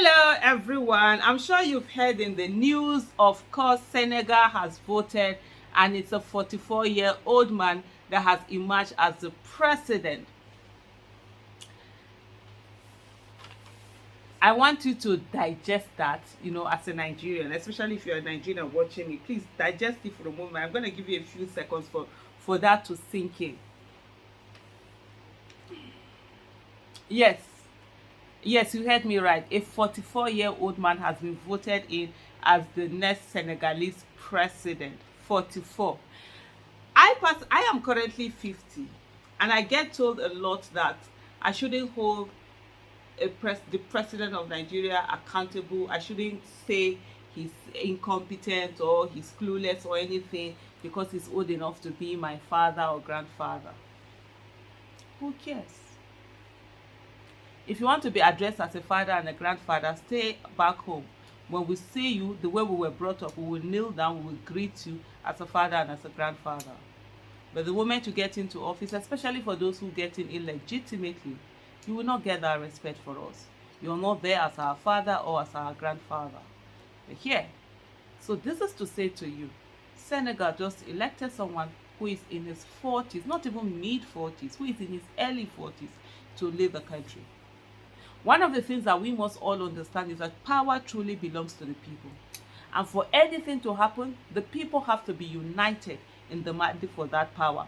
Hello everyone. I'm sure you've heard in the news, of course, Senegal has voted and it's a 44-year-old man that has emerged as the president. I want you to digest that, as a Nigerian, especially if you're a Nigerian watching me. Please digest it for a moment. I'm going to give you a few seconds for that to sink in. Yes, yes, you heard me right. A 44-year-old man has been voted in as the next Senegalese president. 44. I am currently 50, and I get told a lot that I shouldn't hold the president of Nigeria accountable. I shouldn't say he's incompetent or he's clueless or anything because he's old enough to be my father or grandfather. Who cares? If you want to be addressed as a father and a grandfather, stay back home. When we see you the way we were brought up, we will kneel down, we will greet you as a father and as a grandfather. But the moment you get into office, especially for those who get in illegitimately, you will not get that respect for us. You're not there as our father or as our grandfather. But here, so this is to say to you, Senegal just elected someone who is in his 40s, not even mid-40s, who is in his early 40s to lead the country. One of the things that we must all understand is that power truly belongs to the people. And for anything to happen, the people have to be united in the might for that power.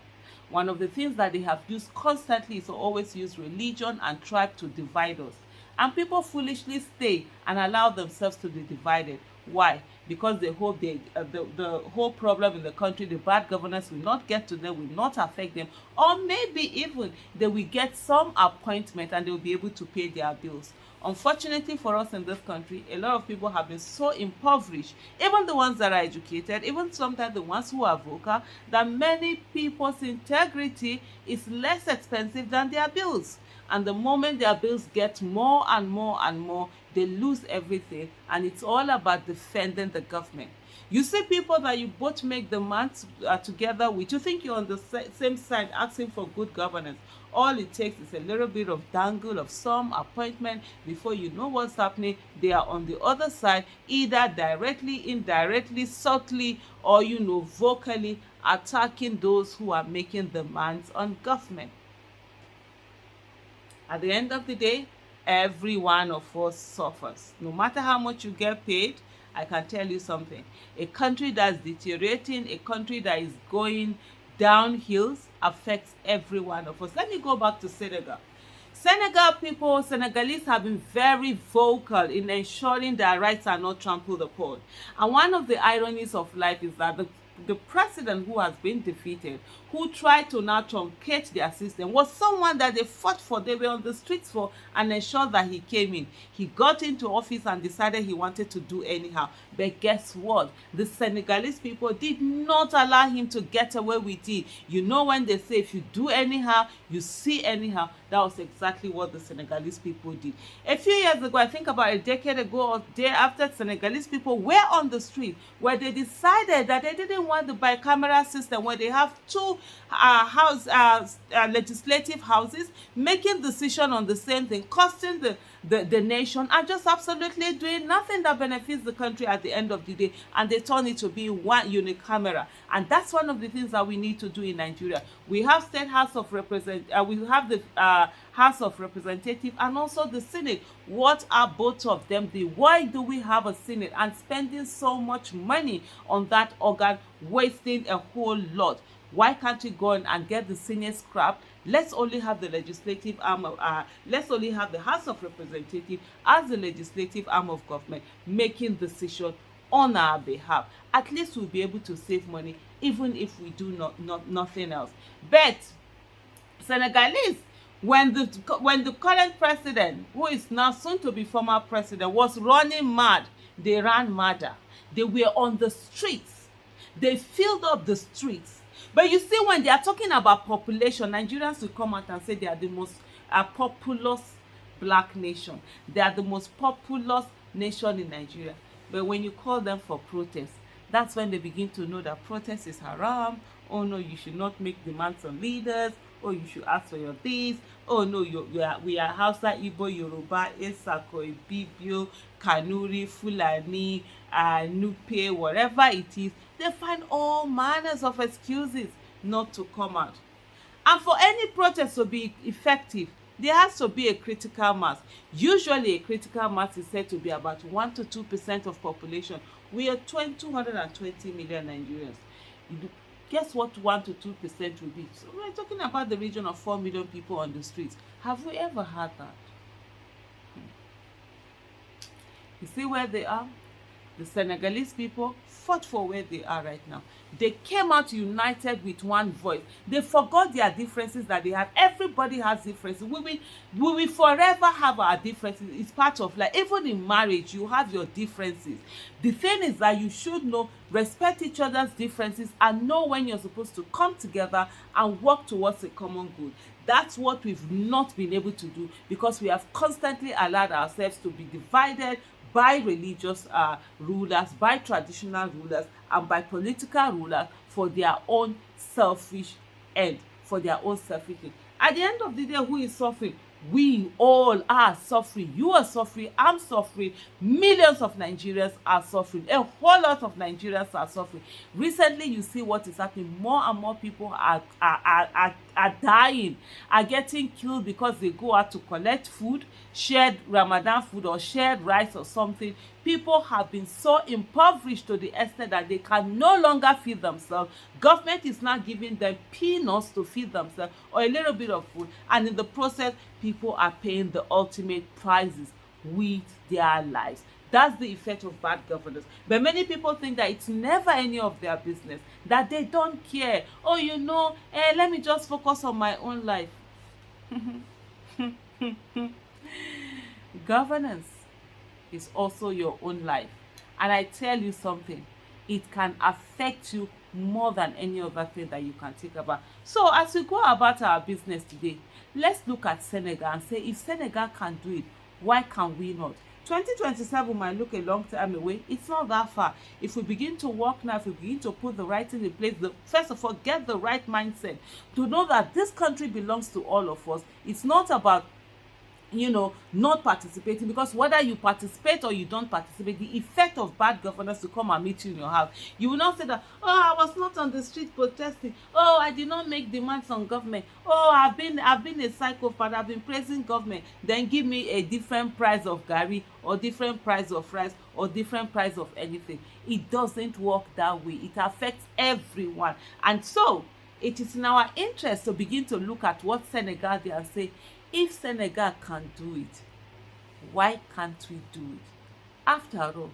One of the things that they have used constantly is to always use religion and tribe to divide us. And people foolishly stay and allow themselves to be divided. Why? Because they hope the whole problem in the country, the bad governance, will not get to them, will not affect them, or maybe even they will get some appointment and they will be able to pay their bills. Unfortunately for us in this country, a lot of people have been so impoverished, even the ones that are educated, even sometimes the ones who are vocal, that many people's integrity is less expensive than their bills. And the moment their bills get more and more and more, they lose everything, and it's all about defending the government. You see people that you both make demands together with, you think you're on the same side asking for good governance. All it takes is a little bit of dangle of some appointment. Before you know what's happening, they are on the other side, either directly, indirectly, subtly, or vocally attacking those who are making demands on government. At the end of the day, every one of us suffers. No matter how much you get paid, I can tell you something. A country that's deteriorating, a country that is going downhill affects every one of us. Let me go back to Senegal. Senegalese have been very vocal in ensuring their rights are not trampled upon. And one of the ironies of life is that the president who has been defeated, who tried to now truncate their system, was someone that they fought for, they were on the streets for, and ensured that he came in. He got into office and decided he wanted to do anyhow. But guess what? The Senegalese people did not allow him to get away with it. When they say if you do anyhow, you see anyhow, that was exactly what the Senegalese people did. A few years ago, I think about a decade ago or day after, Senegalese people were on the street where they decided that they didn't want the bicameral system where they have two legislative houses making decision on the same thing, costing the nation, and just absolutely doing nothing that benefits the country at the end of the day. And they turn it to be one unicameral. And that's one of the things that we need to do in Nigeria. We have state house of we have the House of Representatives and also the Senate. What are both of them? Why do we have a Senate and spending so much money on that organ, wasting a whole lot? Why can't we go and get the Senate scrapped? Let's only have the legislative arm let's only have the House of Representatives as the legislative arm of government making decisions on our behalf. At least we'll be able to save money even if we do nothing else. But Senegalese, when the current president, who is now soon to be former president, was running mad, they ran madder. They were on the streets. They filled up the streets. But you see, when they are talking about population, Nigerians will come out and say they are the most populous black nation. They are the most populous nation in Nigeria. But when you call them for protest, that's when they begin to know that protest is haram. Oh no, you should not make demands on leaders. Oh, you should ask for your this. Oh no, we are Hausa, Igbo, Yoruba, Esako, Ibibio, Kanuri, Fulani, Nupe, whatever it is. They find all manners of excuses not to come out. And for any protest to be effective, there has to be a critical mass. Usually, a critical mass is said to be about 1 to 2% of population. We are 220 million Nigerians. Guess what 1 to 2% will be? So we're talking about the region of 4 million people on the streets. Have we ever had that? You see where they are? The Senegalese people fought for where they are right now. They came out united with one voice. They forgot their differences that they have. Everybody has differences. We will forever have our differences. It's part of life. Even in marriage, you have your differences. The thing is that you should know, respect each other's differences and know when you're supposed to come together and work towards a common good. That's what we've not been able to do because we have constantly allowed ourselves to be divided by religious rulers, by traditional rulers, and by political rulers for their own selfish end, for their own selfish end. At the end of the day, who is suffering? We all are suffering. You are suffering. I'm suffering. Millions of Nigerians are suffering. A whole lot of Nigerians are suffering. Recently, you see what is happening. More and more people are dying, are getting killed because they go out to collect food, shared Ramadan food or shared rice or something. People have been so impoverished to the extent that they can no longer feed themselves. Government is now giving them peanuts to feed themselves or a little bit of food, and in the process, people are paying the ultimate prices with their lives. That's the effect of bad governance. But many people think that it's never any of their business, that they don't care. Oh, let me just focus on my own life. Governance is also your own life. And I tell you something, it can affect you more than any other thing that you can think about. So as we go about our business today, let's look at Senegal and say, if Senegal can do it, why can we not? 2027 might look a long time away. It's not that far. If we begin to work now, if we begin to put the right thing in place, first of all, get the right mindset to know that this country belongs to all of us. It's not about not participating, because whether you participate or you don't participate, the effect of bad governance to come and meet you in your house. You will not say that, oh, I was not on the street protesting, oh, I did not make demands on government, oh, I've been a psychopath, I've been praising government, then give me a different price of garri or different price of rice or different price of anything. It doesn't work that way. It affects everyone. And so it is in our interest to begin to look at what Senegal did and say, if Senegal can do it, why can't we do it? After all,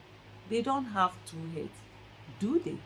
they don't have two heads, do they?